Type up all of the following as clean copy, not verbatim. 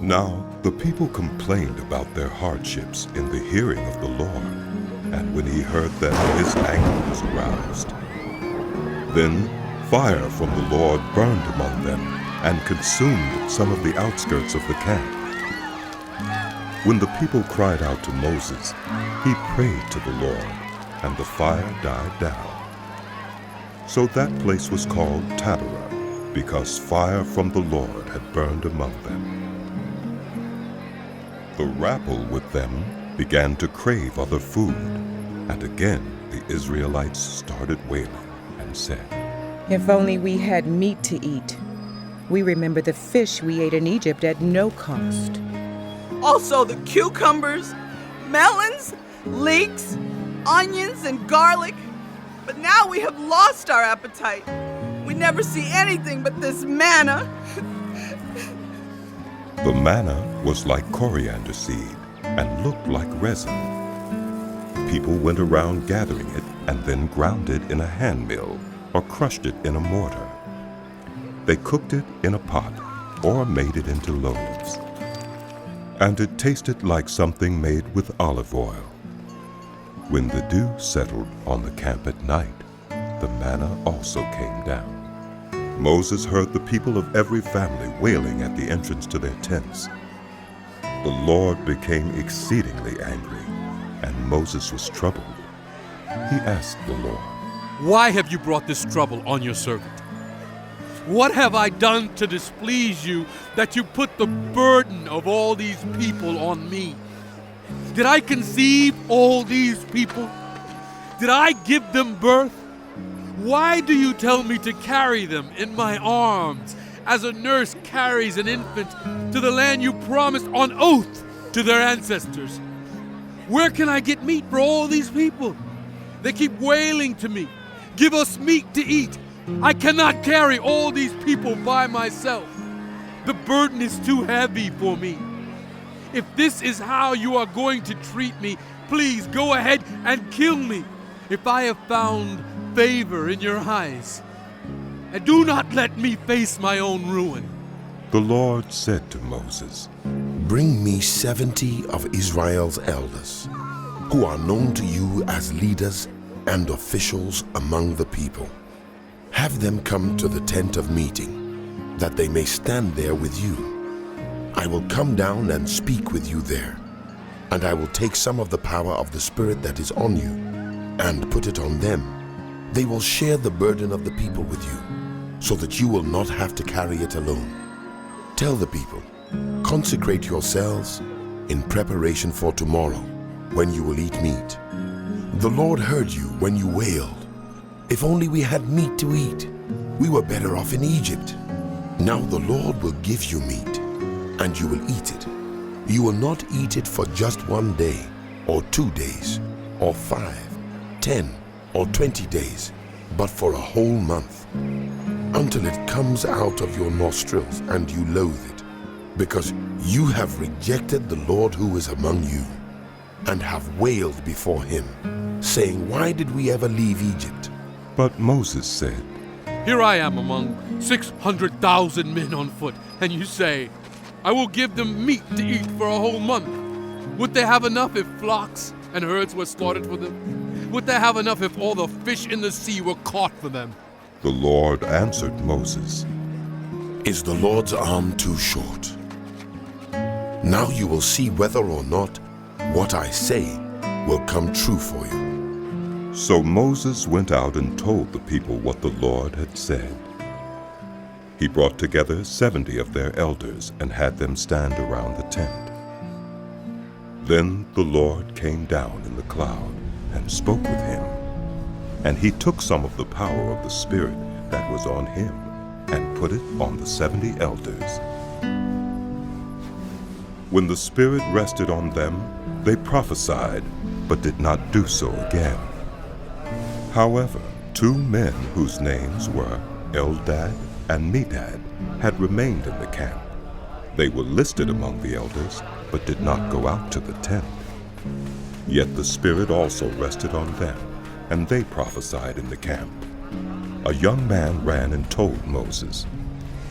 Now the people complained about their hardships in the hearing of the Lord, and when he heard them, his anger was aroused. Then fire from the Lord burned among them and consumed some of the outskirts of the camp. When the people cried out to Moses, he prayed to the Lord, and the fire died down. So that place was called Taberah, because fire from the Lord had burned among them. The rabble with them began to crave other food, and again the Israelites started wailing and said, "If only we had meat to eat. We remember the fish we ate in Egypt at no cost. Also the cucumbers, melons, leeks, onions, and garlic. But now we have lost our appetite. We never see anything but this manna." The manna was like coriander seed and looked like resin. People went around gathering it and then ground it in a hand mill or crushed it in a mortar. They cooked it in a pot or made it into loaves. And it tasted like something made with olive oil. When the dew settled on the camp at night, the manna also came down. Moses heard the people of every family wailing at the entrance to their tents. The Lord became exceedingly angry, and Moses was troubled. He asked the Lord, "Why have you brought this trouble on your servant? What have I done to displease you that you put the burden of all these people on me? Did I conceive all these people? Did I give them birth? Why do you tell me to carry them in my arms as a nurse carries an infant to the land you promised on oath to their ancestors? Where can I get meat for all these people? They keep wailing to me, 'Give us meat to eat.' I cannot carry all these people by myself. The burden is too heavy for me. If this is how you are going to treat me, please go ahead and kill me if I have found favor in your eyes. And do not let me face my own ruin." The Lord said to Moses, "Bring me 70 of Israel's elders, who are known to you as leaders and officials among the people. Have them come to the tent of meeting, that they may stand there with you. I will come down and speak with you there, and I will take some of the power of the Spirit that is on you and put it on them. They will share the burden of the people with you, so that you will not have to carry it alone. Tell the people, consecrate yourselves in preparation for tomorrow, when you will eat meat. The Lord heard you when you wailed, 'If only we had meat to eat. We were better off in Egypt.' Now the Lord will give you meat, and you will eat it. You will not eat it for just 1 day, or 2 days, or 5, 10, or 20 days, but for a whole month, until it comes out of your nostrils and you loathe it, because you have rejected the Lord who is among you, and have wailed before him, saying, 'Why did we ever leave Egypt?'" But Moses said, "Here I am among 600,000 men on foot, and you say, 'I will give them meat to eat for a whole month.' Would they have enough if flocks and herds were slaughtered for them? Would they have enough if all the fish in the sea were caught for them?" The Lord answered Moses, "Is the Lord's arm too short? Now you will see whether or not what I say will come true for you." So Moses went out and told the people what the Lord had said. He brought together 70 of their elders and had them stand around the tent. Then the Lord came down in the cloud and spoke with him, and he took some of the power of the Spirit that was on him and put it on the 70 elders. When the Spirit rested on them, they prophesied, but did not do so again. However, 2 men whose names were Eldad and Medad had remained in the camp. They were listed among the elders, but did not go out to the tent. Yet the Spirit also rested on them, and they prophesied in the camp. A young man ran and told Moses,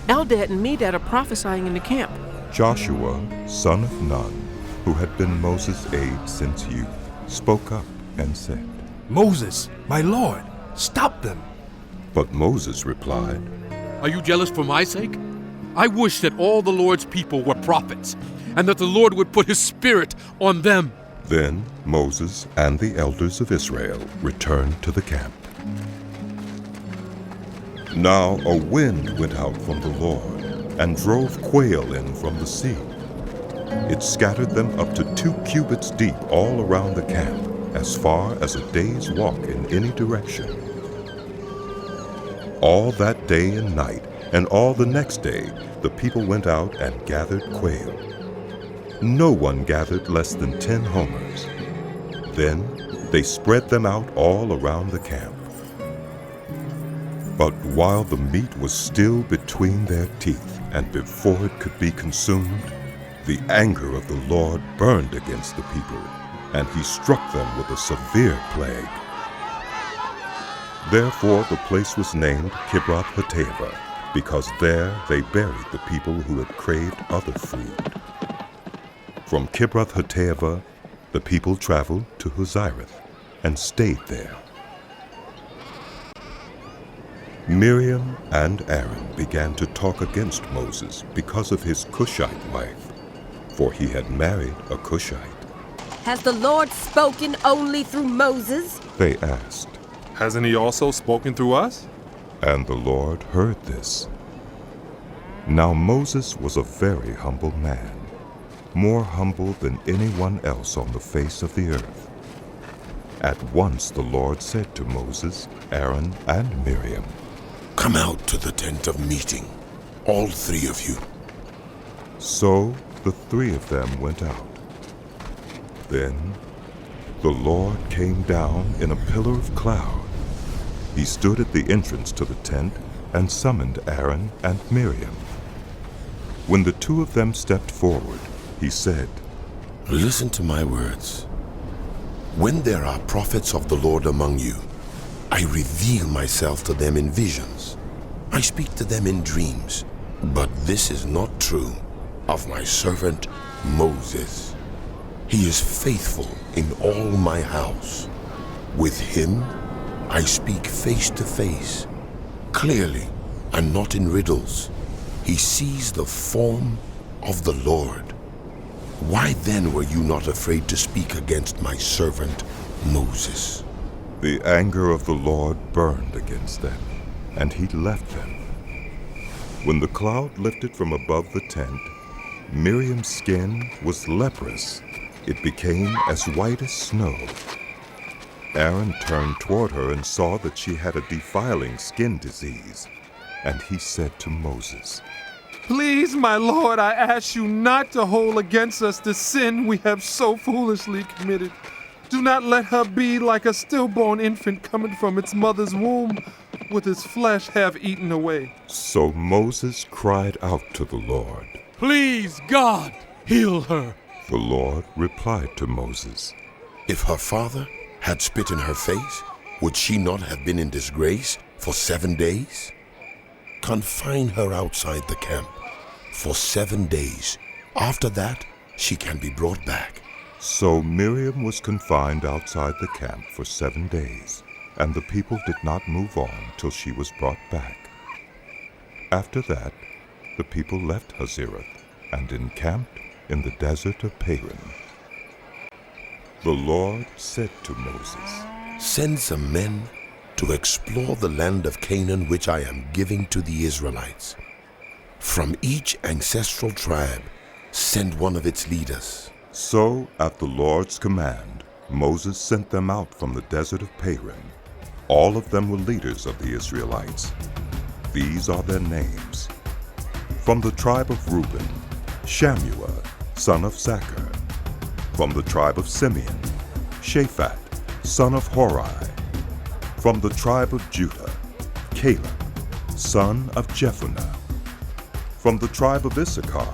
"Eldad and Medad are prophesying in the camp." Joshua, son of Nun, who had been Moses' aide since youth, spoke up and said, Moses, my lord, stop them. But Moses replied, Are you jealous for my sake? I wish that all the Lord's people were prophets, and that the Lord would put his spirit on them. Then Moses and the elders of Israel returned to the camp. Now a wind went out from the Lord and drove quail in from the sea. It scattered them up to 2 cubits deep all around the camp, as far as a day's walk in any direction. All that day and night, and all the next day, the people went out and gathered quail. No one gathered less than 10 homers. Then they spread them out all around the camp. But while the meat was still between their teeth, and before it could be consumed, the anger of the Lord burned against the people, and he struck them with a severe plague. Therefore the place was named Kibroth-Hattaavah, because there they buried the people who had craved other food. From Kibroth-Hattaavah, the people traveled to Huzireth and stayed there. Miriam and Aaron began to talk against Moses because of his Cushite wife, for he had married a Cushite. Has the Lord spoken only through Moses? They asked, Hasn't he also spoken through us? and the Lord heard this. Now Moses was a very humble man, more humble than anyone else on the face of the earth. At once the Lord said to Moses, Aaron, and Miriam, Come out to the tent of meeting, all 3 of you. So the 3 of them went out. Then the Lord came down in a pillar of cloud. He stood at the entrance to the tent and summoned Aaron and Miriam. When the 2 of them stepped forward, he said, Listen to my words. When there are prophets of the Lord among you, I reveal myself to them in visions. I speak to them in dreams. But this is not true of my servant Moses. He is faithful in all my house. With him, I speak face to face, clearly and not in riddles. He sees the form of the Lord. Why then were you not afraid to speak against my servant Moses? The anger of the Lord burned against them, and he left them. When the cloud lifted from above the tent, Miriam's skin was leprous. It became as white as snow. Aaron turned toward her and saw that she had a defiling skin disease, and he said to Moses, Please, my lord, I ask you not to hold against us the sin we have so foolishly committed. Do not let her be like a stillborn infant coming from its mother's womb, with its flesh half eaten away. So Moses cried out to the Lord. Please, God, heal her. The Lord replied to Moses, If her father had spit in her face, would she not have been in disgrace for 7 days? Confine her outside the camp for 7 days. After that, she can be brought back. So Miriam was confined outside the camp for 7 days, and the people did not move on till she was brought back. After that, the people left Hazireth and encamped in the desert of Paran. The Lord said to Moses, Send some men to explore the land of Canaan which I am giving to the Israelites. From each ancestral tribe, send one of its leaders. So, at the Lord's command, Moses sent them out from the desert of Paran. All of them were leaders of the Israelites. These are their names. From the tribe of Reuben, Shammua, son of Zachar. From the tribe of Simeon, Shaphat, son of Hori. From the tribe of Judah, Caleb, son of Jephunneh. From the tribe of Issachar,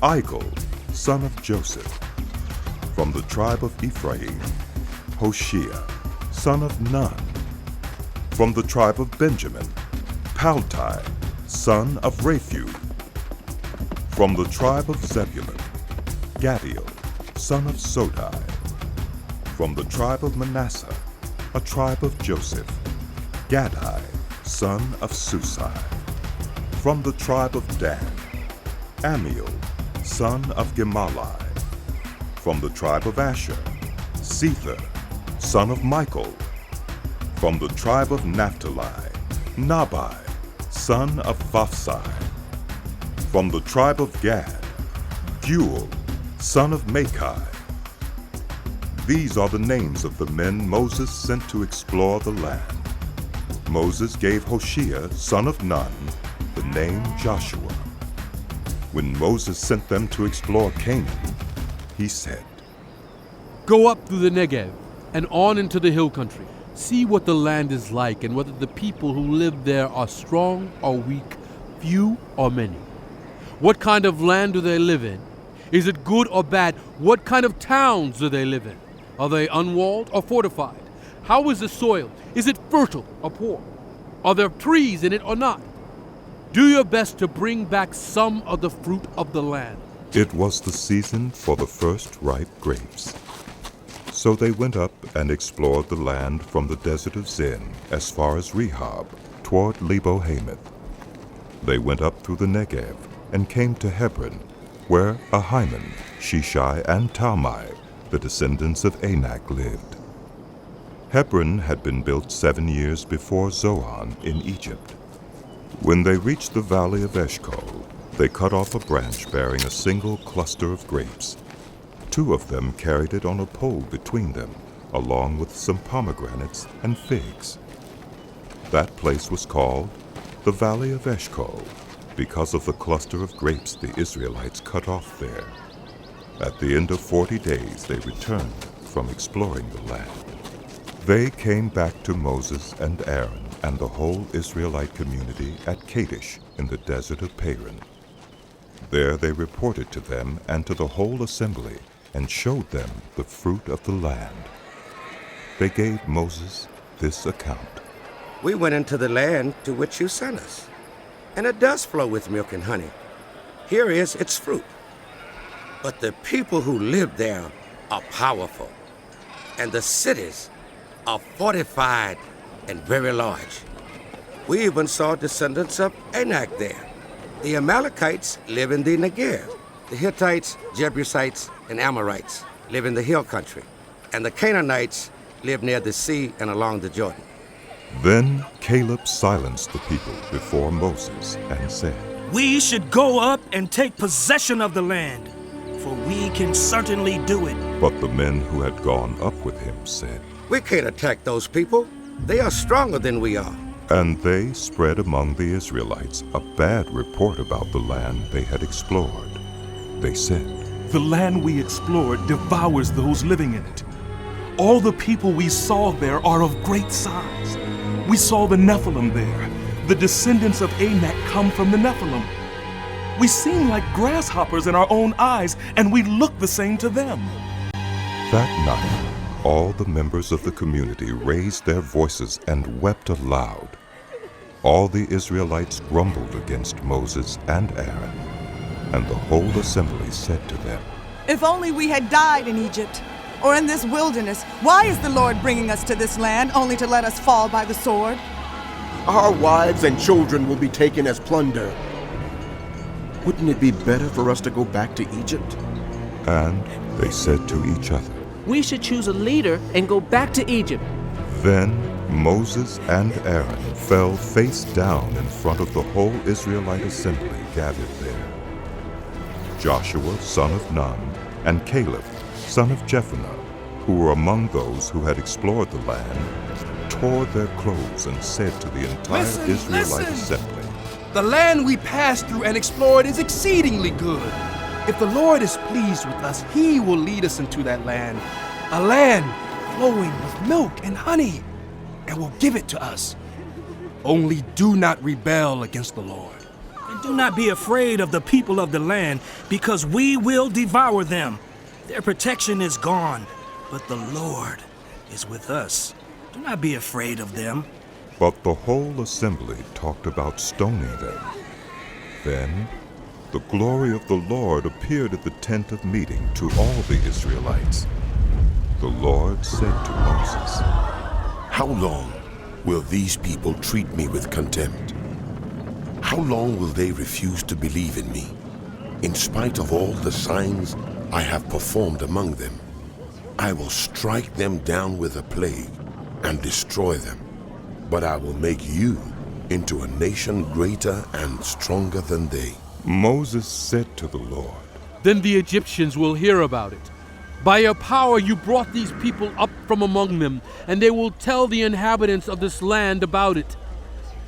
Igal, son of Joseph. From the tribe of Ephraim, Hoshea, son of Nun. From the tribe of Benjamin, Paltai, son of Raphu. From the tribe of Zebulun, Gadiel, son of Sodai. From the tribe of Manasseh, a tribe of Joseph, Gadai, son of Susai. From the tribe of Dan, Amiel, son of Gemalli. From the tribe of Asher, Sether, son of Michael. From the tribe of Naphtali, Nabai, son of Vophsi. From the tribe of Gad, Buel, son of Machi. These are the names of the men Moses sent to explore the land. Moses gave Hoshea, son of Nun, the name Joshua. When Moses sent them to explore Canaan, he said, Go up through the Negev and on into the hill country. See what the land is like and whether the people who live there are strong or weak, few or many. What kind of land do they live in? Is it good or bad? What kind of towns do they live in? Are they unwalled or fortified? How is the soil? Is it fertile or poor? Are there trees in it or not? Do your best to bring back some of the fruit of the land. It was the season for the first ripe grapes. So they went up and explored the land from the desert of Zin as far as Rehob, toward Lebo-Hamath. They went up through the Negev and came to Hebron, where Ahiman, Shishai, and Talmai, the descendants of Anak, lived. Hebron had been built 7 years before Zoan in Egypt. When they reached the valley of Eshcol, they cut off a branch bearing a single cluster of grapes. 2 of them carried it on a pole between them, along with some pomegranates and figs. That place was called the Valley of Eshcol, because of the cluster of grapes the Israelites cut off there. At the end of 40 days they returned from exploring the land. They came back to Moses and Aaron and the whole Israelite community at Kadesh in the desert of Paran. There they reported to them and to the whole assembly and showed them the fruit of the land. They gave Moses this account. We went into the land to which you sent us, and it does flow with milk and honey. Here is its fruit. But the people who live there are powerful, and the cities are fortified and very large. We even saw descendants of Anak there. The Amalekites live in the Negev. The Hittites, Jebusites, and Amorites live in the hill country, and the Canaanites live near the sea and along the Jordan. Then Caleb silenced the people before Moses and said, We should go up and take possession of the land, for we can certainly do it. But the men who had gone up with him said, We can't attack those people. They are stronger than we are. And they spread among the Israelites a bad report about the land they had explored. They said, The land we explored devours those living in it. All the people we saw there are of great size. We saw the Nephilim there. The descendants of Anak come from the Nephilim. We seem like grasshoppers in our own eyes, and we look the same to them. That night, all the members of the community raised their voices and wept aloud. All the Israelites grumbled against Moses and Aaron, and the whole assembly said to them, If only we had died in Egypt, or in this wilderness. Why is the Lord bringing us to this land only to let us fall by the sword? Our wives and children will be taken as plunder. Wouldn't it be better for us to go back to Egypt? And they said to each other, We should choose a leader and go back to Egypt. Then Moses and Aaron fell face down in front of the whole Israelite assembly gathered there. Joshua, son of Nun, and Caleb, son of Jephunneh, who were among those who had explored the land, tore their clothes and said to the entire Israelite assembly, The land we passed through and explored is exceedingly good. If the Lord is pleased with us, He will lead us into that land, a land flowing with milk and honey, and will give it to us. Only do not rebel against the Lord. And do not be afraid of the people of the land, because we will devour them. Their protection is gone, but the Lord is with us. Do not be afraid of them. But the whole assembly talked about stoning them. Then the glory of the Lord appeared at the tent of meeting to all the Israelites. The Lord said to Moses, How long will these people treat me with contempt? How long will they refuse to believe in me, in spite of all the signs I have performed among them? I will strike them down with a plague and destroy them, but I will make you into a nation greater and stronger than they. Moses said to the Lord, Then the Egyptians will hear about it. By your power you brought these people up from among them, and they will tell the inhabitants of this land about it.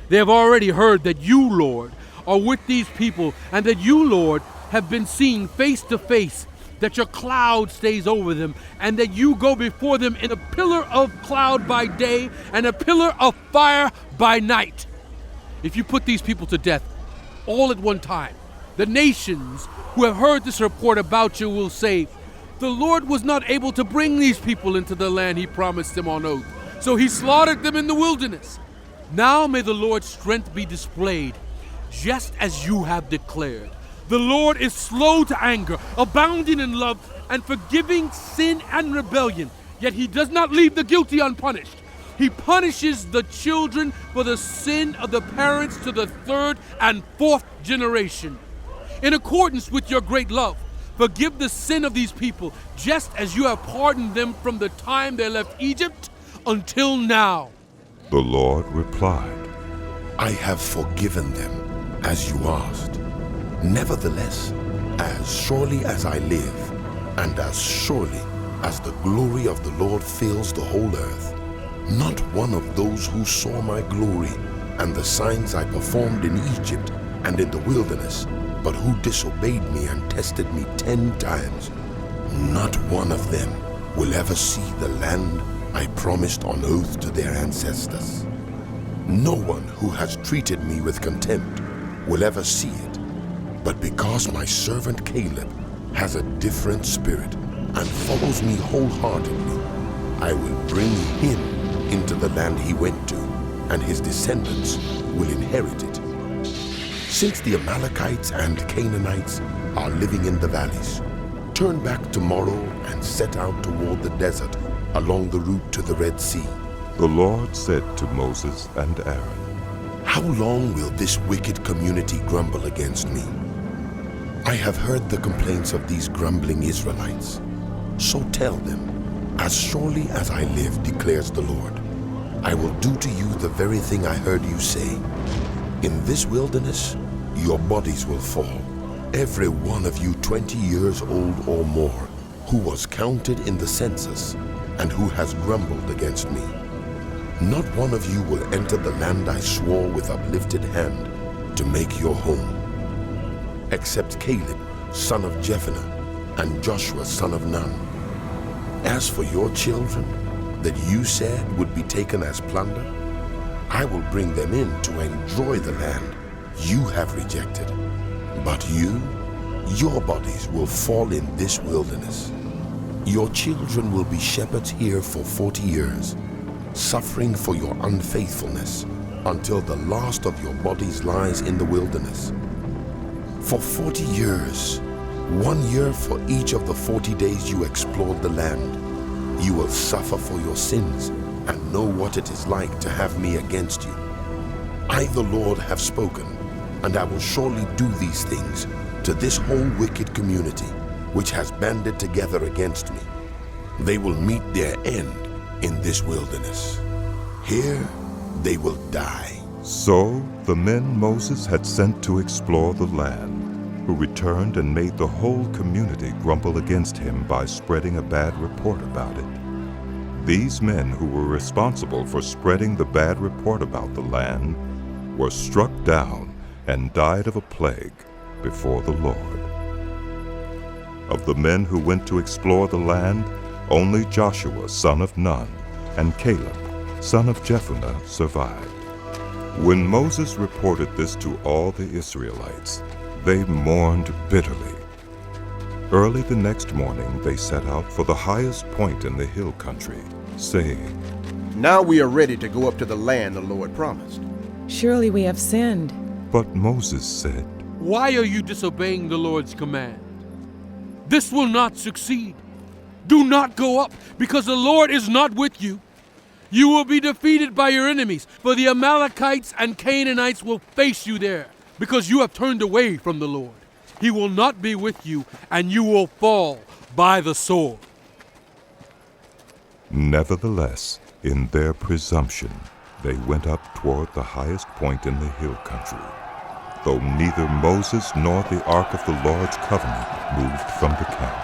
They have already heard that you, Lord, are with these people, and that you, Lord, have been seen face to face, that your cloud stays over them, and that you go before them in a pillar of cloud by day and a pillar of fire by night. If you put these people to death all at one time, the nations who have heard this report about you will say, The Lord was not able to bring these people into the land he promised them on oath, so he slaughtered them in the wilderness. Now may the Lord's strength be displayed, just as you have declared. The Lord is slow to anger, abounding in love, and forgiving sin and rebellion, yet he does not leave the guilty unpunished. He punishes the children for the sin of the parents to the third and fourth generation. In accordance with your great love, forgive the sin of these people, just as you have pardoned them from the time they left Egypt until now. The Lord replied, I have forgiven them as you asked. Nevertheless, as surely as I live, and as surely as the glory of the Lord fills the whole earth, not one of those who saw my glory and the signs I performed in Egypt and in the wilderness, but who disobeyed me and tested me 10 times, not one of them will ever see the land I promised on oath to their ancestors. No one who has treated me with contempt will ever see it, but because my servant Caleb has a different spirit and follows me wholeheartedly, I will bring him into the land he went to, and his descendants will inherit it. Since the Amalekites and Canaanites are living in the valleys, turn back tomorrow and set out toward the desert along the route to the Red Sea. The Lord said to Moses and Aaron, How long will this wicked community grumble against me? I have heard the complaints of these grumbling Israelites. So tell them, as surely as I live, declares the Lord, I will do to you the very thing I heard you say. In this wilderness, your bodies will fall, every one of you 20 years old or more, who was counted in the census and who has grumbled against me. Not one of you will enter the land I swore with uplifted hand to make your home, except Caleb, son of Jephunneh, and Joshua, son of Nun. As for your children, that you said would be taken as plunder, I will bring them in to enjoy the land you have rejected. But you, your bodies will fall in this wilderness. Your children will be shepherds here for 40 years, suffering for your unfaithfulness until the last of your bodies lies in the wilderness. For 40 years, 1 year for each of the 40 days you explored the land, you will suffer for your sins and know what it is like to have me against you. I, the Lord, have spoken, and I will surely do these things to this whole wicked community, which has banded together against me. They will meet their end in this wilderness. Here they will die. So the men Moses had sent to explore the land, who returned and made the whole community grumble against him by spreading a bad report about it. These men who were responsible for spreading the bad report about the land were struck down and died of a plague before the Lord. Of the men who went to explore the land, only Joshua, son of Nun, and Caleb, son of Jephunneh, survived. When Moses reported this to all the Israelites, they mourned bitterly. Early the next morning they set out for the highest point in the hill country, saying, Now we are ready to go up to the land the Lord promised. Surely we have sinned. But Moses said, Why are you disobeying the Lord's command? This will not succeed. Do not go up, because the Lord is not with you. You will be defeated by your enemies, for the Amalekites and Canaanites will face you there, because you have turned away from the Lord. He will not be with you, and you will fall by the sword. Nevertheless, in their presumption, they went up toward the highest point in the hill country, though neither Moses nor the ark of the Lord's covenant moved from the camp.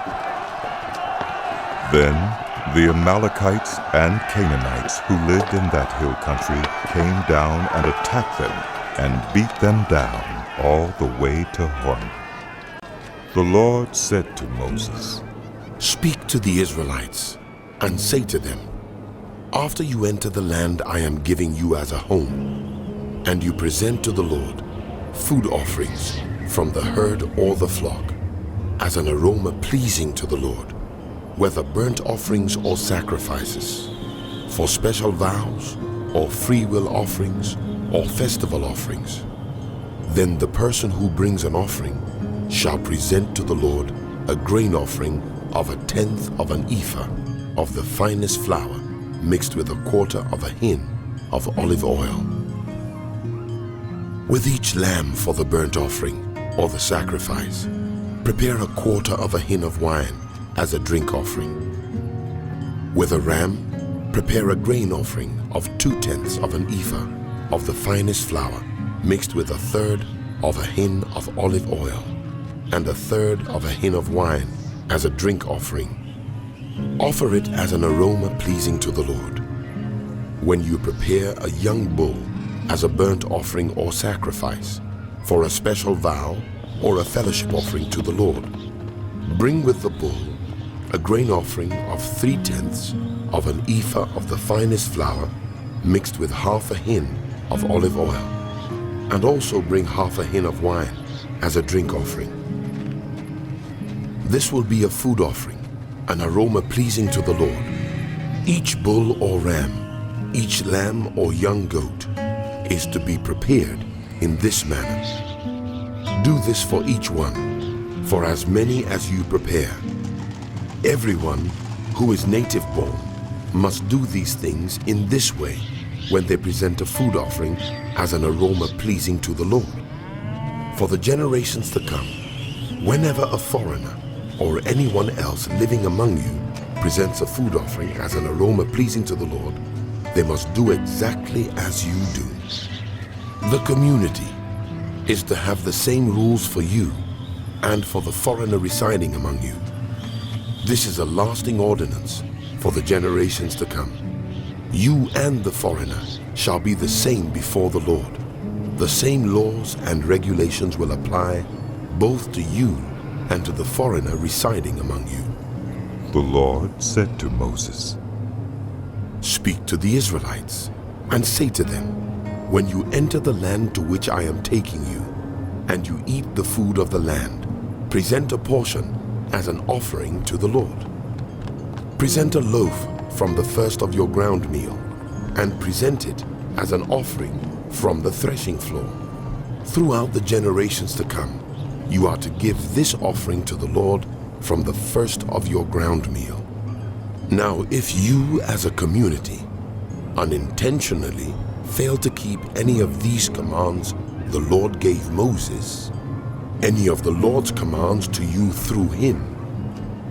Then the Amalekites and Canaanites who lived in that hill country came down and attacked them and beat them down all the way to Hormah. The Lord said to Moses, "Speak to the Israelites and say to them, after you enter the land I am giving you as a home, and you present to the Lord food offerings from the herd or the flock, as an aroma pleasing to the Lord, whether burnt offerings or sacrifices, for special vows or free will offerings or festival offerings, then the person who brings an offering shall present to the Lord a grain offering of 1/10 of an ephah of the finest flour mixed with 1/4 of a hin of olive oil. With each lamb for the burnt offering or the sacrifice, prepare 1/4 of a hin of wine as a drink offering. With a ram, prepare a grain offering of 2/10 of an ephah of the finest flour mixed with 1/3 of a hin of olive oil and 1/3 of a hin of wine as a drink offering. Offer it as an aroma pleasing to the Lord. When you prepare a young bull as a burnt offering or sacrifice, for a special vow or a fellowship offering to the Lord, bring with the bull a grain offering of 3/10 of an ephah of the finest flour mixed with 1/2 a hin of olive oil, and also bring 1/2 a hin of wine as a drink offering. This will be a food offering, an aroma pleasing to the Lord. Each bull or ram, each lamb or young goat is to be prepared in this manner. Do this for each one, for as many as you prepare. Everyone who is native born must do these things in this way when they present a food offering as an aroma pleasing to the Lord. For the generations to come, whenever a foreigner or anyone else living among you presents a food offering as an aroma pleasing to the Lord, they must do exactly as you do. The community is to have the same rules for you and for the foreigner residing among you. This is a lasting ordinance for the generations to come. You and the foreigner shall be the same before the Lord. The same laws and regulations will apply both to you and to the foreigner residing among you. The Lord said to Moses, "Speak to the Israelites and say to them, when you enter the land to which I am taking you, and you eat the food of the land, present a portion as an offering to the Lord. Present a loaf from the first of your ground meal, and present it as an offering from the threshing floor. Throughout the generations to come, you are to give this offering to the Lord from the first of your ground meal. Now, if you as a community unintentionally fail to keep any of these commands the Lord gave Moses, any of the Lord's commands to you through him,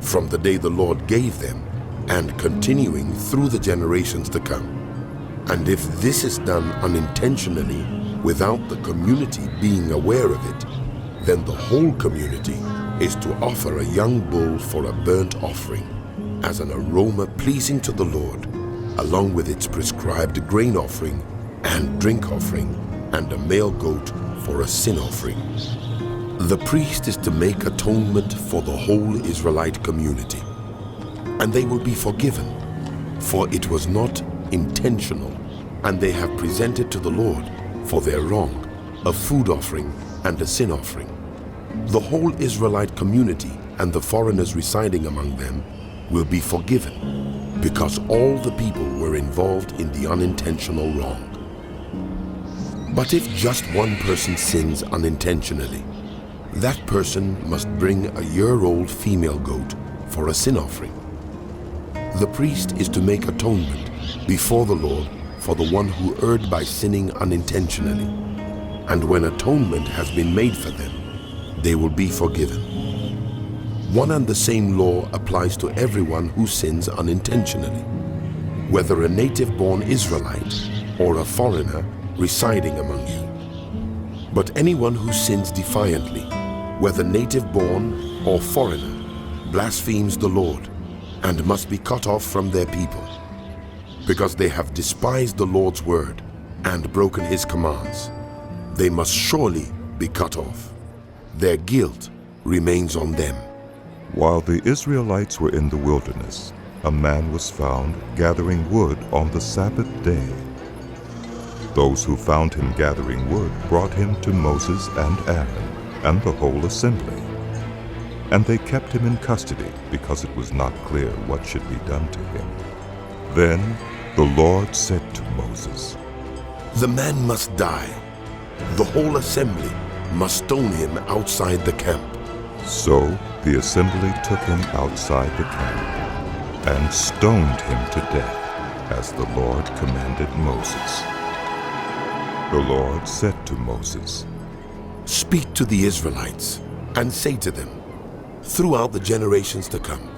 from the day the Lord gave them and continuing through the generations to come, and if this is done unintentionally without the community being aware of it, then the whole community is to offer a young bull for a burnt offering as an aroma pleasing to the Lord, along with its prescribed grain offering and drink offering, and a male goat for a sin offering. The priest is to make atonement for the whole Israelite community, and they will be forgiven, for it was not intentional, and they have presented to the Lord for their wrong a food offering and a sin offering. The whole Israelite community and the foreigners residing among them will be forgiven, because all the people were involved in the unintentional wrong. But if just one person sins unintentionally, that person must bring a year-old female goat for a sin offering. The priest is to make atonement before the Lord for the one who erred by sinning unintentionally. And when atonement has been made for them, they will be forgiven. One and the same law applies to everyone who sins unintentionally, whether a native-born Israelite or a foreigner residing among you. But anyone who sins defiantly, whether native-born or foreigner, blasphemes the Lord and must be cut off from their people, because they have despised the Lord's word and broken his commands. They must surely be cut off. Their guilt remains on them. While the Israelites were in the wilderness, a man was found gathering wood on the Sabbath day. Those who found him gathering wood brought him to Moses and Aaron and the whole assembly. And they kept him in custody because it was not clear what should be done to him. Then the Lord said to Moses, "The man must die. The whole assembly must stone him outside the camp." So the assembly took him outside the camp and stoned him to death, as the Lord commanded Moses. The Lord said to Moses, "Speak to the Israelites and say to them, throughout the generations to come,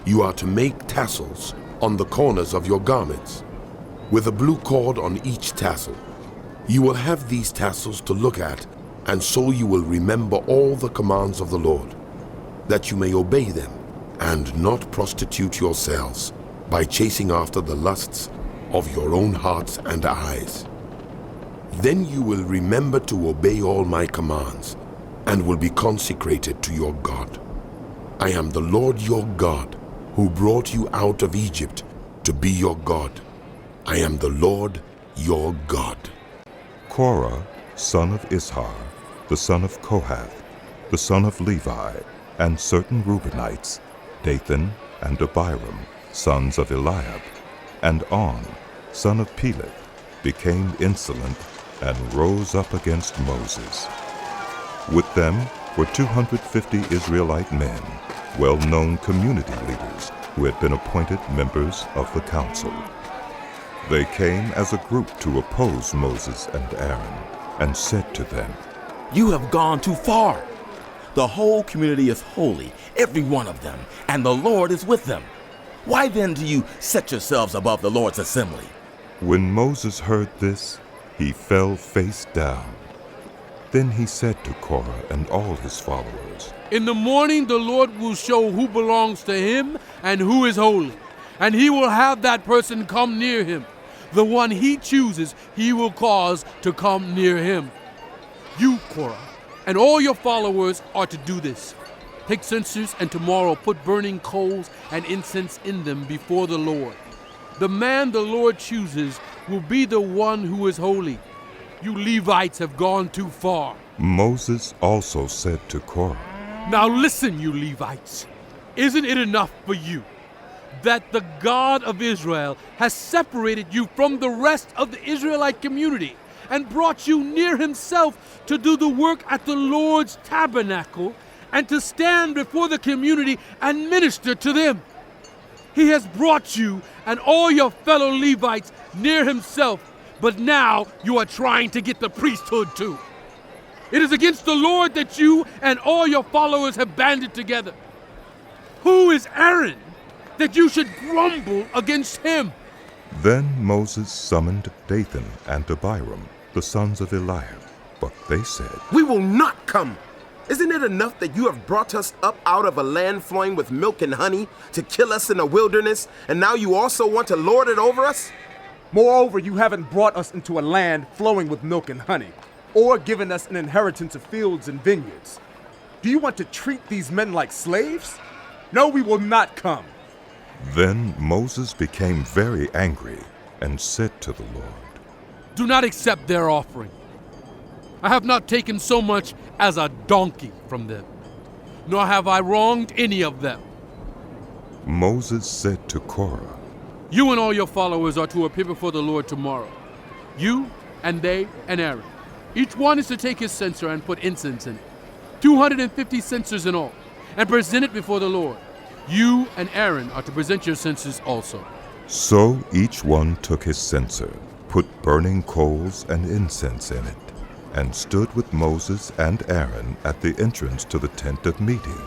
you are to make tassels on the corners of your garments, with a blue cord on each tassel. You will have these tassels to look at, and so you will remember all the commands of the Lord, that you may obey them and not prostitute yourselves by chasing after the lusts of your own hearts and eyes. Then you will remember to obey all my commands and will be consecrated to your God. I am the Lord your God, who brought you out of Egypt to be your God. I am the Lord your God." Korah, son of Ishar, the son of Kohath, the son of Levi, and certain Reubenites, Dathan and Abiram, sons of Eliab, and On, son of Peleth, became insolent and rose up against Moses. With them were 250 Israelite men, well-known community leaders who had been appointed members of the council. They came as a group to oppose Moses and Aaron, and said to them, "You have gone too far. The whole community is holy, every one of them, and the Lord is with them. Why then do you set yourselves above the Lord's assembly?" When Moses heard this, he fell face down. Then he said to Korah and all his followers, "In the morning the Lord will show who belongs to him and who is holy, and he will have that person come near him. The one he chooses, he will cause to come near him. You, Korah, and all your followers are to do this. Take censers and tomorrow put burning coals and incense in them before the Lord. The man the Lord chooses will be the one who is holy. You Levites have gone too far." Moses also said to Korah, "Now listen, you Levites. Isn't it enough for you that the God of Israel has separated you from the rest of the Israelite community and brought you near himself to do the work at the Lord's tabernacle and to stand before the community and minister to them? He has brought you and all your fellow Levites near himself, but now you are trying to get the priesthood too. It is against the Lord that you and all your followers have banded together. Who is Aaron that you should grumble against him?" Then Moses summoned Dathan and Abiram, the sons of Eliab, but they said, "We will not come. Isn't it enough that you have brought us up out of a land flowing with milk and honey to kill us in a wilderness, and now you also want to lord it over us?" Moreover, you haven't brought us into a land flowing with milk and honey, or given us an inheritance of fields and vineyards. Do you want to treat these men like slaves? No, we will not come. Then Moses became very angry and said to the Lord, "Do not accept their offering. I have not taken so much as a donkey from them, nor have I wronged any of them." Moses said to Korah, "You and all your followers are to appear before the Lord tomorrow. You and they and Aaron. Each one is to take his censer and put incense in it. 250 censers in all, and present it before the Lord. You and Aaron are to present your censers also. So each one took his censer, put burning coals and incense in it, and stood with Moses and Aaron at the entrance to the tent of meeting.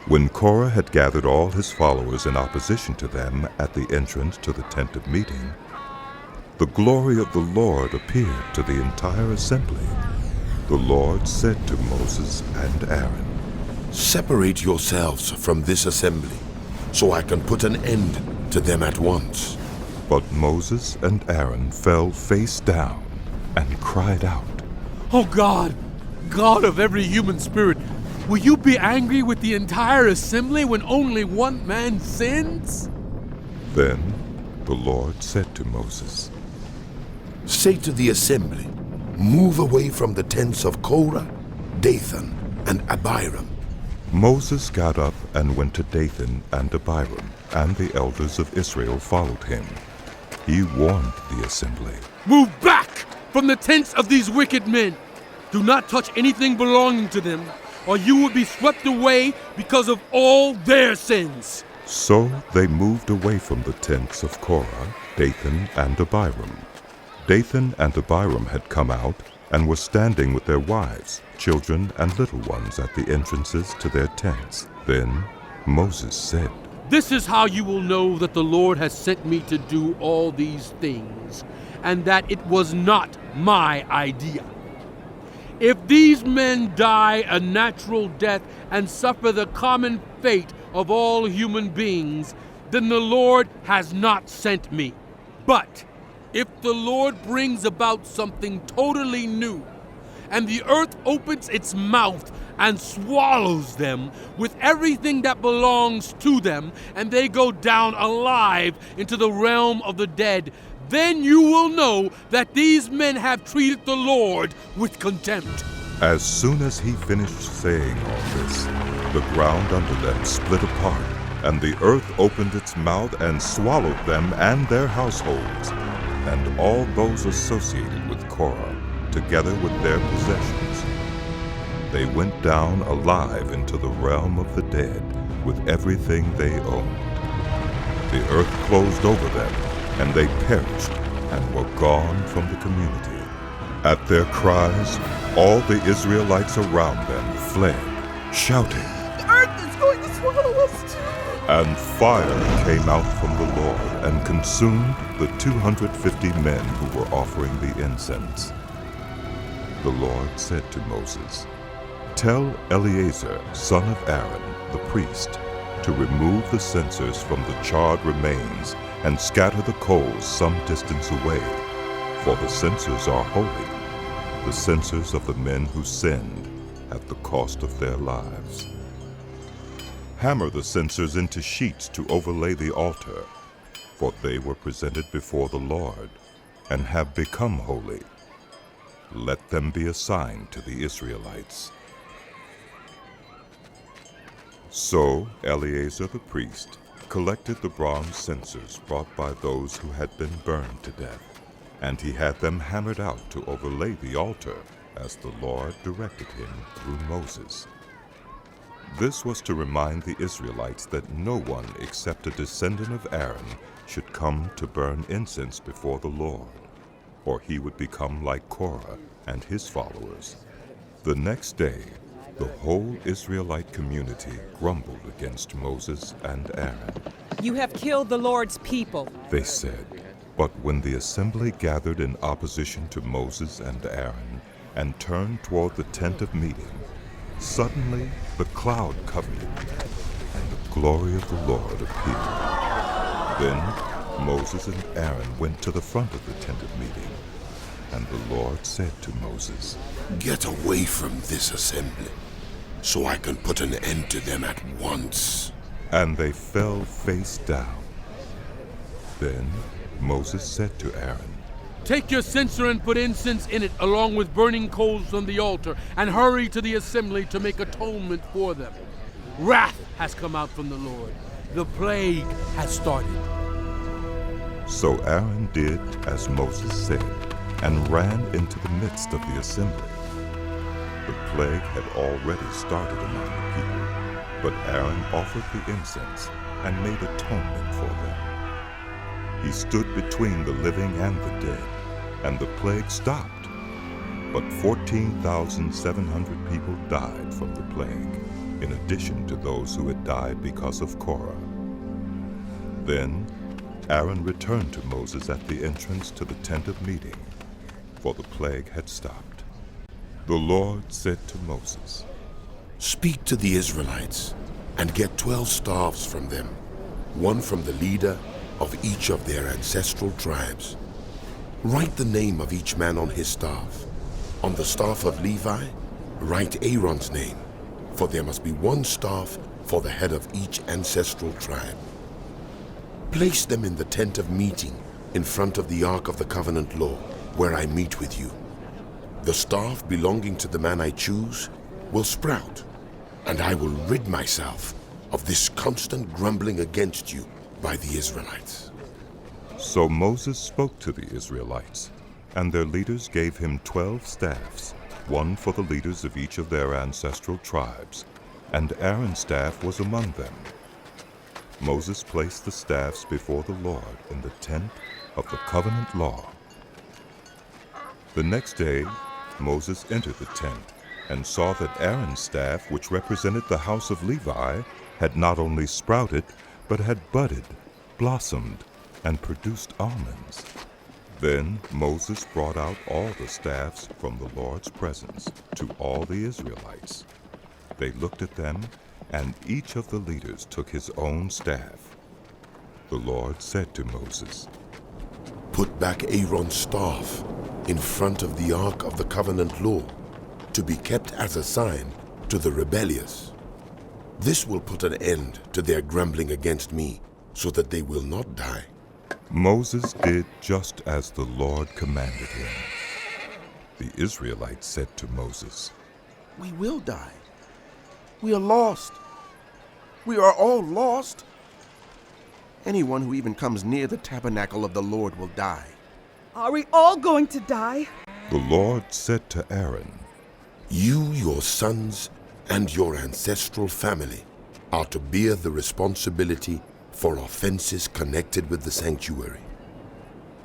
When Korah had gathered all his followers in opposition to them at the entrance to the tent of meeting, the glory of the Lord appeared to the entire assembly. The Lord said to Moses and Aaron, "Separate yourselves from this assembly, so I can put an end to them at once." But Moses and Aaron fell face down and cried out, Oh God, God of every human spirit, will you be angry with the entire assembly when only one man sins? Then the Lord said to Moses, "Say to the assembly, move away from the tents of Korah, Dathan, and Abiram." Moses got up and went to Dathan and Abiram, and the elders of Israel followed him. He warned the assembly, Move back from the tents of these wicked men. Do not touch anything belonging to them, or you will be swept away because of all their sins. So they moved away from the tents of Korah, Dathan, and Abiram. Dathan and Abiram had come out and were standing with their wives, children, and little ones at the entrances to their tents. Then Moses said, This is how you will know that the Lord has sent me to do all these things, and that it was not my idea. If these men die a natural death and suffer the common fate of all human beings, then the Lord has not sent me. But if the Lord brings about something totally new, and the earth opens its mouth and swallows them with everything that belongs to them, and they go down alive into the realm of the dead, then you will know that these men have treated the Lord with contempt. As soon as he finished saying all this, the ground under them split apart, and the earth opened its mouth and swallowed them and their households, and all those associated with Korah, together with their possessions. They went down alive into the realm of the dead with everything they owned. The earth closed over them, and they perished and were gone from the community. At their cries, all the Israelites around them fled, shouting, The earth is going to swallow us too! And fire came out from the Lord and consumed the 250 men who were offering the incense. The Lord said to Moses, Tell Eleazar, son of Aaron, the priest, to remove the censers from the charred remains and scatter the coals some distance away, for the censers are holy, the censers of the men who sinned at the cost of their lives. Hammer the censers into sheets to overlay the altar, for they were presented before the Lord and have become holy. Let them be assigned to the Israelites. So Eleazar the priest collected the bronze censers brought by those who had been burned to death, and he had them hammered out to overlay the altar, as the Lord directed him through Moses. This was to remind the Israelites that no one except a descendant of Aaron should come to burn incense before the Lord, or he would become like Korah and his followers. The next day, the whole Israelite community grumbled against Moses and Aaron. You have killed the Lord's people, They said. But when the assembly gathered in opposition to Moses and Aaron and turned toward the tent of meeting, suddenly the cloud covered it, and the glory of the Lord appeared. Then Moses and Aaron went to the front of the tent of meeting, and the Lord said to Moses, "Get away from this assembly, so I can put an end to them at once." And they fell face down. Then Moses said to Aaron, Take your censer and put incense in it, along with burning coals from the altar, and hurry to the assembly to make atonement for them. Wrath has come out from the Lord. The plague has started. So Aaron did as Moses said, and ran into the midst of the assembly. The plague had already started among the people, but Aaron offered the incense and made atonement for them. He stood between the living and the dead, and the plague stopped. But 14,700 people died from the plague, in addition to those who had died because of Korah. Then Aaron returned to Moses at the entrance to the tent of meeting, for the plague had stopped. The Lord said to Moses, "Speak to the Israelites and get 12 staffs from them, one from the leader of each of their ancestral tribes. Write the name of each man on his staff. On the staff of Levi, write Aaron's name, for there must be one staff for the head of each ancestral tribe. Place them in the tent of meeting in front of the Ark of the Covenant law, where I meet with you. The staff belonging to the man I choose will sprout, and I will rid myself of this constant grumbling against you by the Israelites." So Moses spoke to the Israelites, and their leaders gave him 12 staffs, one for the leaders of each of their ancestral tribes, and Aaron's staff was among them. Moses placed the staffs before the Lord in the tent of the covenant law. The next day, Moses entered the tent and saw that Aaron's staff, which represented the house of Levi, had not only sprouted, but had budded, blossomed, and produced almonds. Then Moses brought out all the staffs from the Lord's presence to all the Israelites. They looked at them, and each of the leaders took his own staff. The Lord said to Moses, "Put back Aaron's staff in front of the Ark of the Covenant law, to be kept as a sign to the rebellious. This will put an end to their grumbling against me, so that they will not die." Moses did just as the Lord commanded him. The Israelites said to Moses, "We will die. We are lost. We are all lost. Anyone who even comes near the tabernacle of the Lord will die." Are we all going to die? The Lord said to Aaron, "You, your sons, and your ancestral family are to bear the responsibility for offenses connected with the sanctuary.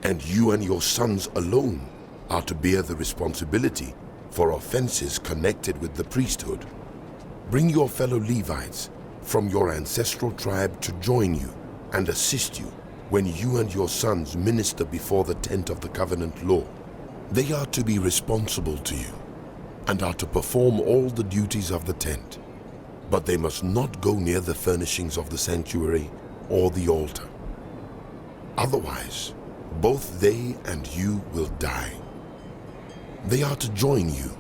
And you and your sons alone are to bear the responsibility for offenses connected with the priesthood. Bring your fellow Levites from your ancestral tribe to join you and assist you when you and your sons minister before the tent of the covenant law. They are to be responsible to you and are to perform all the duties of the tent, but they must not go near the furnishings of the sanctuary or the altar. Otherwise, both they and you will die. They are to join you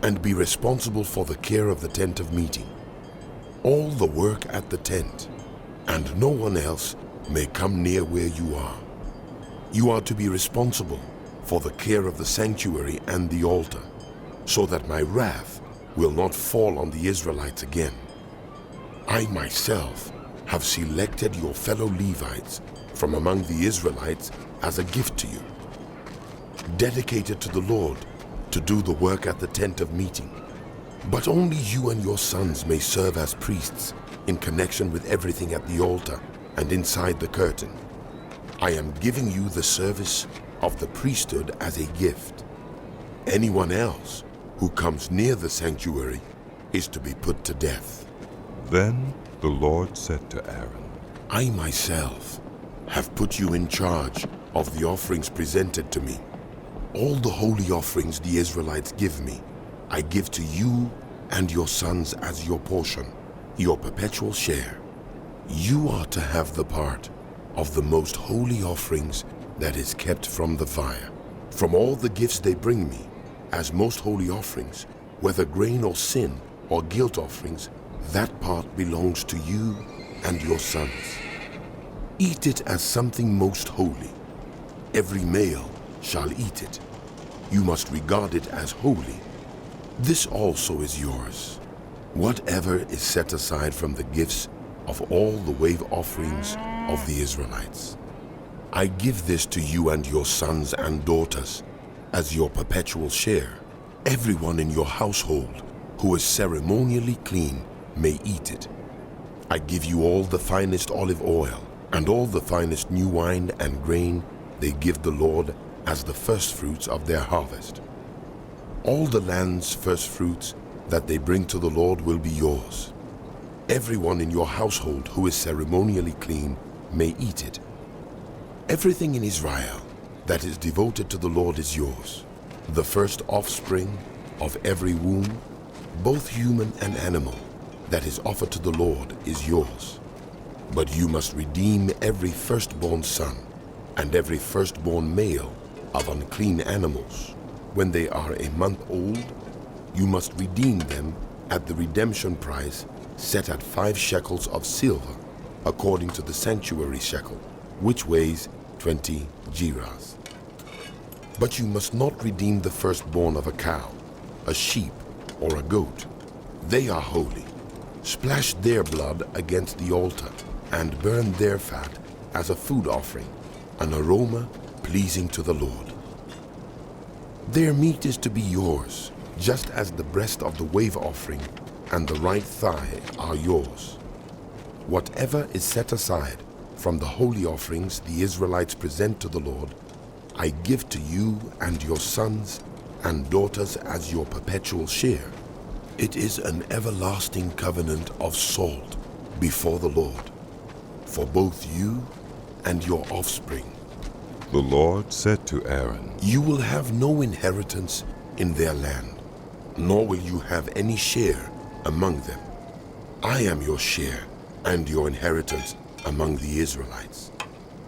and be responsible for the care of the tent of meeting. All the work at the tent, and no one else may come near where you are. You are to be responsible for the care of the sanctuary and the altar, so that my wrath will not fall on the Israelites again. I myself have selected your fellow Levites from among the Israelites as a gift to you, dedicated to the Lord to do the work at the tent of meeting. But only you and your sons may serve as priests in connection with everything at the altar and inside the curtain. I am giving you the service of the priesthood as a gift. Anyone else who comes near the sanctuary is to be put to death." Then the Lord said to Aaron, "I myself have put you in charge of the offerings presented to me. All the holy offerings the Israelites give me, I give to you and your sons as your portion, your perpetual share. You are to have the part of the most holy offerings that is kept from the fire. From all the gifts they bring me, as most holy offerings, whether grain or sin or guilt offerings, that part belongs to you and your sons. Eat it as something most holy. Every male shall eat it. You must regard it as holy. This also is yours. Whatever is set aside from the gifts of all the wave offerings of the Israelites. I give this to you and your sons and daughters as your perpetual share. Everyone in your household who is ceremonially clean may eat it. I give you all the finest olive oil, and all the finest new wine and grain they give the Lord as the firstfruits of their harvest. All the land's firstfruits that they bring to the Lord will be yours. Everyone in your household who is ceremonially clean may eat it. Everything in Israel that is devoted to the Lord is yours. The first offspring of every womb, both human and animal, that is offered to the Lord is yours. But you must redeem every firstborn son and every firstborn male of unclean animals. When they are a month old, you must redeem them at the redemption price set at 5 shekels of silver, according to the sanctuary shekel, which weighs 20 gerahs. But you must not redeem the firstborn of a cow, a sheep, or a goat. They are holy. Splash their blood against the altar and burn their fat as a food offering, an aroma pleasing to the Lord. Their meat is to be yours, just as the breast of the wave offering and the right thigh are yours. Whatever is set aside from the holy offerings the Israelites present to the Lord, I give to you and your sons and daughters as your perpetual share. It is an everlasting covenant of salt before the Lord, for both you and your offspring. The Lord said to Aaron, You will have no inheritance in their land, nor will you have any share among them. I am your share and your inheritance among the Israelites.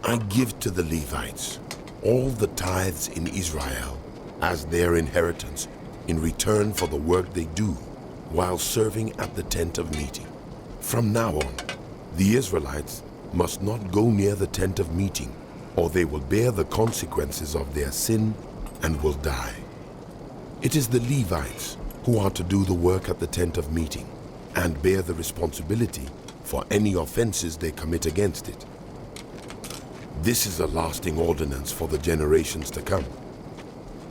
I give to the Levites all the tithes in Israel as their inheritance in return for the work they do while serving at the tent of meeting. From now on, the Israelites must not go near the tent of meeting, or they will bear the consequences of their sin and will die. It is the Levites who are to do the work at the tent of meeting and bear the responsibility for any offenses they commit against it. This is a lasting ordinance for the generations to come.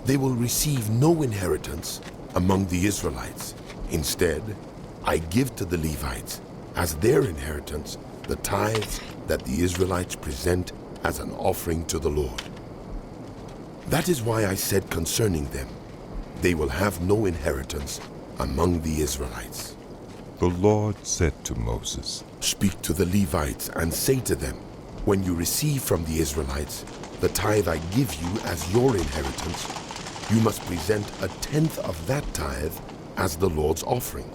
They will receive no inheritance among the Israelites. Instead, I give to the Levites as their inheritance the tithes that the Israelites present as an offering to the Lord. That is why I said concerning them, they will have no inheritance among the Israelites. The Lord said to Moses, Speak to the Levites and say to them, When you receive from the Israelites the tithe I give you as your inheritance, you must present 1/10 of that tithe as the Lord's offering.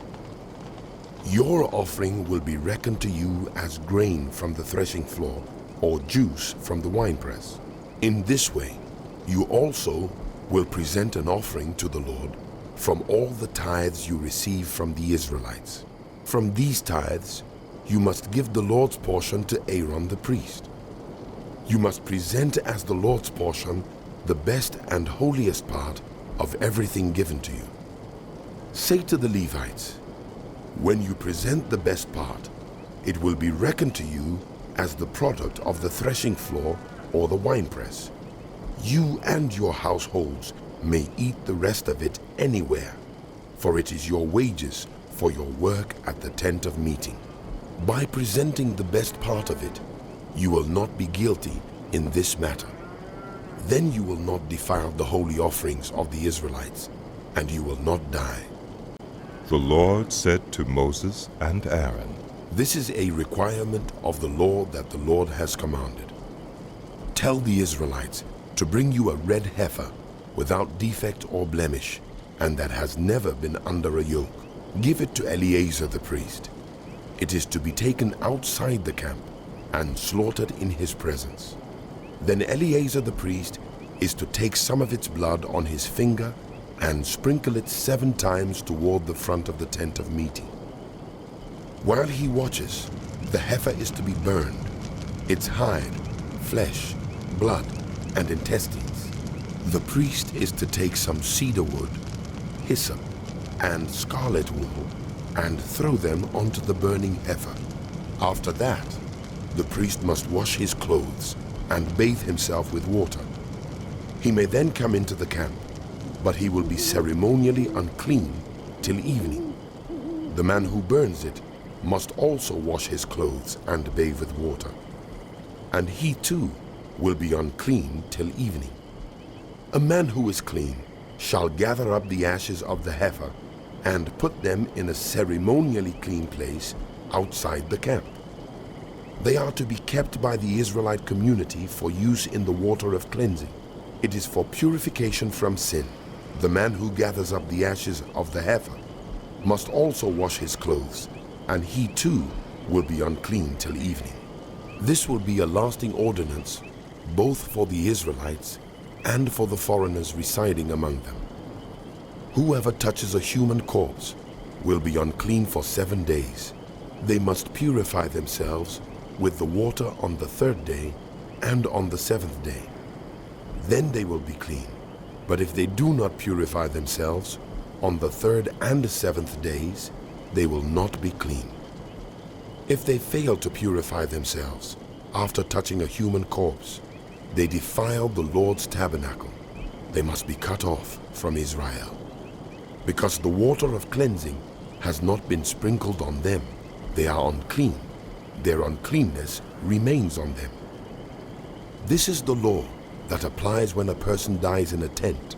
Your offering will be reckoned to you as grain from the threshing floor or juice from the winepress. In this way, you also will present an offering to the Lord from all the tithes you receive from the Israelites. From these tithes, you must give the Lord's portion to Aaron the priest. You must present as the Lord's portion the best and holiest part of everything given to you. Say to the Levites, When you present the best part, it will be reckoned to you as the product of the threshing floor or the winepress. You and your households may eat the rest of it anywhere, for it is your wages for your work at the tent of meeting. By presenting the best part of it, you will not be guilty in this matter. Then you will not defile the holy offerings of the Israelites, and you will not die. The Lord said to Moses and Aaron, This is a requirement of the law that the Lord has commanded. Tell the Israelites to bring you a red heifer without defect or blemish, and that has never been under a yoke. Give it to Eleazar the priest. It is to be taken outside the camp and slaughtered in his presence. Then Eleazar the priest is to take some of its blood on his finger and sprinkle it 7 times toward the front of the tent of meeting. While he watches, the heifer is to be burned, its hide, flesh, blood, and intestines. The priest is to take some cedar wood, hyssop, and scarlet wool, and throw them onto the burning heifer. After that, the priest must wash his clothes and bathe himself with water. He may then come into the camp, but he will be ceremonially unclean till evening. The man who burns it must also wash his clothes and bathe with water, and he too will be unclean till evening. A man who is clean shall gather up the ashes of the heifer and put them in a ceremonially clean place outside the camp. They are to be kept by the Israelite community for use in the water of cleansing. It is for purification from sin. The man who gathers up the ashes of the heifer must also wash his clothes, and he too will be unclean till evening. This will be a lasting ordinance both for the Israelites and for the foreigners residing among them. Whoever touches a human corpse will be unclean for 7 days. They must purify themselves with the water on the 3rd day and on the 7th day. Then they will be clean. But if they do not purify themselves on the 3rd and 7th days, they will not be clean. If they fail to purify themselves after touching a human corpse, they defile the Lord's tabernacle. They must be cut off from Israel. Because the water of cleansing has not been sprinkled on them, they are unclean. Their uncleanness remains on them. This is the law that applies when a person dies in a tent.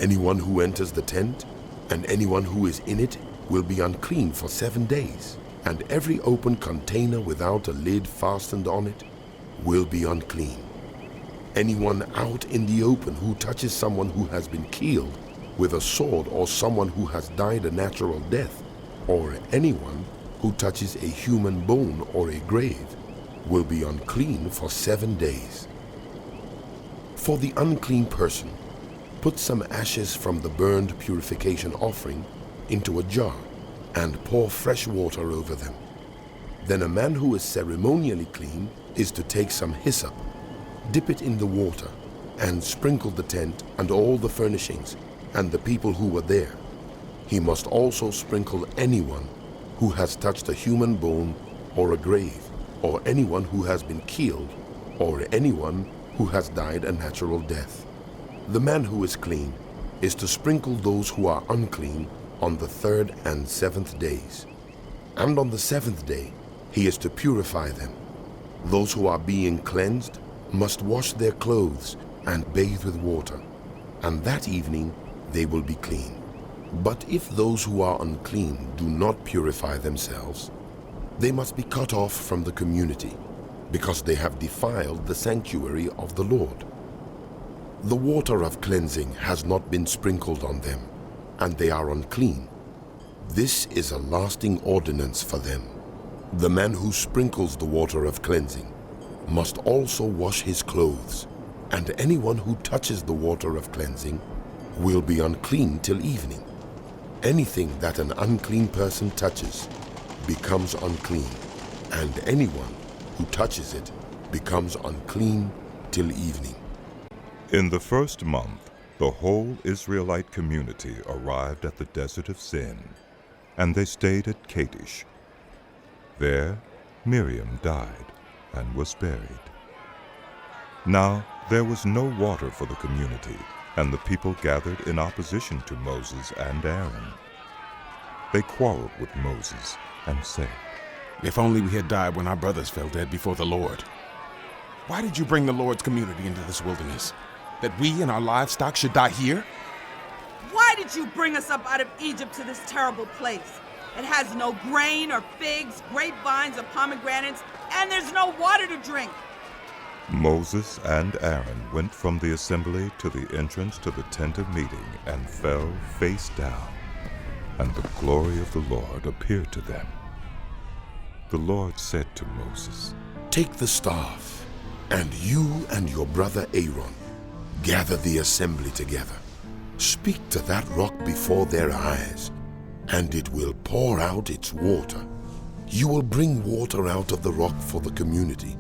Anyone who enters the tent and anyone who is in it will be unclean for 7 days, and every open container without a lid fastened on it will be unclean. Anyone out in the open who touches someone who has been killed with a sword, or someone who has died a natural death, or anyone who touches a human bone or a grave will be unclean for 7 days. For the unclean person, put some ashes from the burned purification offering into a jar and pour fresh water over them. Then a man who is ceremonially clean is to take some hyssop, dip it in the water, and sprinkle the tent and all the furnishings and the people who were there. He must also sprinkle anyone who has touched a human bone or a grave, or anyone who has been killed, or anyone who has died a natural death. The man who is clean is to sprinkle those who are unclean on the 3rd and 7th days. And on the 7th day, he is to purify them. Those who are being cleansed must wash their clothes and bathe with water, and that evening they will be clean. But if those who are unclean do not purify themselves, they must be cut off from the community, because they have defiled the sanctuary of the Lord. The water of cleansing has not been sprinkled on them, and they are unclean. This is a lasting ordinance for them. The man who sprinkles the water of cleansing must also wash his clothes, and anyone who touches the water of cleansing will be unclean till evening. Anything that an unclean person touches becomes unclean, and anyone who touches it becomes unclean till evening. In the first month, the whole Israelite community arrived at the desert of Sin, and they stayed at Kadesh. There, Miriam died and was buried. Now, there was no water for the community, and the people gathered in opposition to Moses and Aaron. They quarreled with Moses and said, "If only we had died when our brothers fell dead before the Lord. Why did you bring the Lord's community into this wilderness? That we and our livestock should die here?" Why did you bring us up out of Egypt to this terrible place? It has no grain or figs, grapevines or pomegranates, and there's no water to drink. Moses and Aaron went from the assembly to the entrance to the tent of meeting and fell face down, and the glory of the Lord appeared to them. The Lord said to Moses, "Take the staff, and you and your brother Aaron gather the assembly together. Speak to that rock before their eyes, and it will pour out its water. You will bring water out of the rock for the community,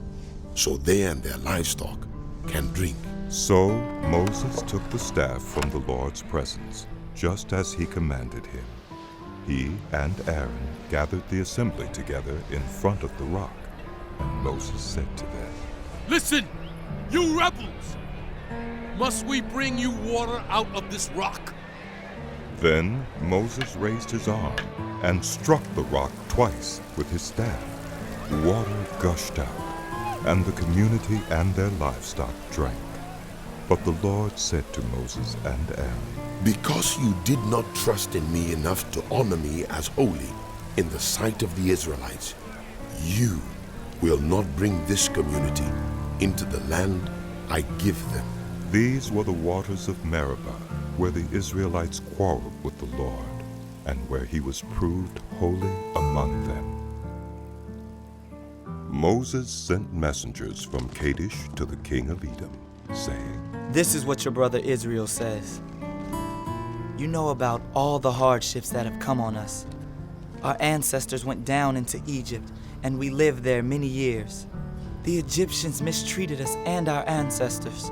so they and their livestock can drink." So Moses took the staff from the Lord's presence, just as he commanded him. He and Aaron gathered the assembly together in front of the rock, and Moses said to them, "Listen, you rebels! Must we bring you water out of this rock?" Then Moses raised his arm, and struck the rock twice with his staff. Water gushed out, and the community and their livestock drank. But the Lord said to Moses and Aaron, Because you did not trust in me enough to honor me as holy in the sight of the Israelites, you will not bring this community into the land I give them. These were the waters of Meribah, where the Israelites quarreled with the Lord, and where he was proved holy among them. Moses sent messengers from Kadesh to the king of Edom, saying, This is what your brother Israel says. You know about all the hardships that have come on us. Our ancestors went down into Egypt, and we lived there many years. The Egyptians mistreated us and our ancestors.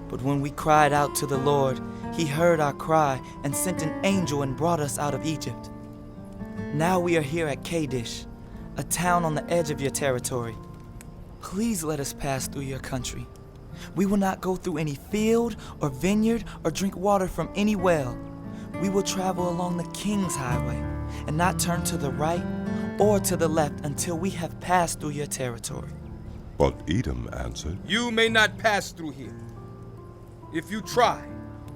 But when we cried out to the Lord, he heard our cry and sent an angel and brought us out of Egypt. Now we are here at Kadesh, a town on the edge of your territory. Please let us pass through your country. We will not go through any field or vineyard or drink water from any well. We will travel along the king's highway and not turn to the right or to the left until we have passed through your territory. But Edom answered, You may not pass through here. If you try,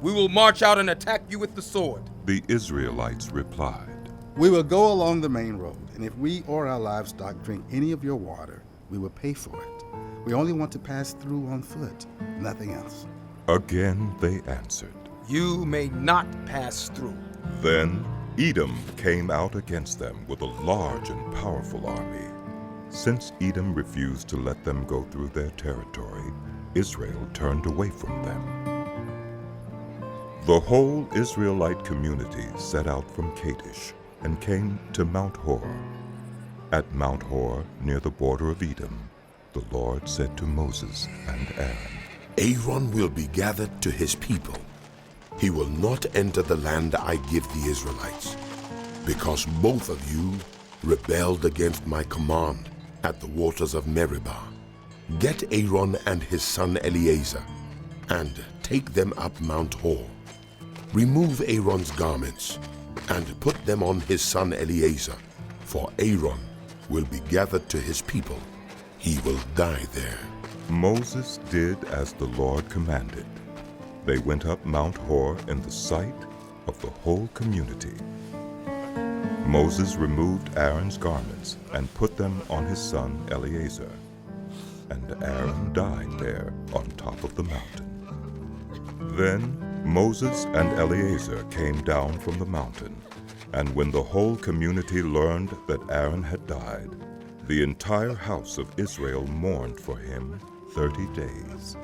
we will march out and attack you with the sword. The Israelites replied, We will go along the main road, and if we or our livestock drink any of your water, we will pay for it. We only want to pass through on foot, nothing else. Again they answered, You may not pass through. Then Edom came out against them with a large and powerful army. Since Edom refused to let them go through their territory, Israel turned away from them. The whole Israelite community set out from Kadesh and came to Mount Hor. At Mount Hor, near the border of Edom, the Lord said to Moses and Aaron, Aaron will be gathered to his people. He will not enter the land I give the Israelites, because both of you rebelled against my command at the waters of Meribah. Get Aaron and his son Eleazar, and take them up Mount Hor. Remove Aaron's garments, and put them on his son Eleazar, for Aaron will be gathered to his people. He will die there. Moses did as the Lord commanded. They went up Mount Hor in the sight of the whole community. Moses removed Aaron's garments and put them on his son Eleazar, and Aaron died there on top of the mountain. Then Moses and Eleazar came down from the mountain, and when the whole community learned that Aaron had died, the entire house of Israel mourned for him 30 days.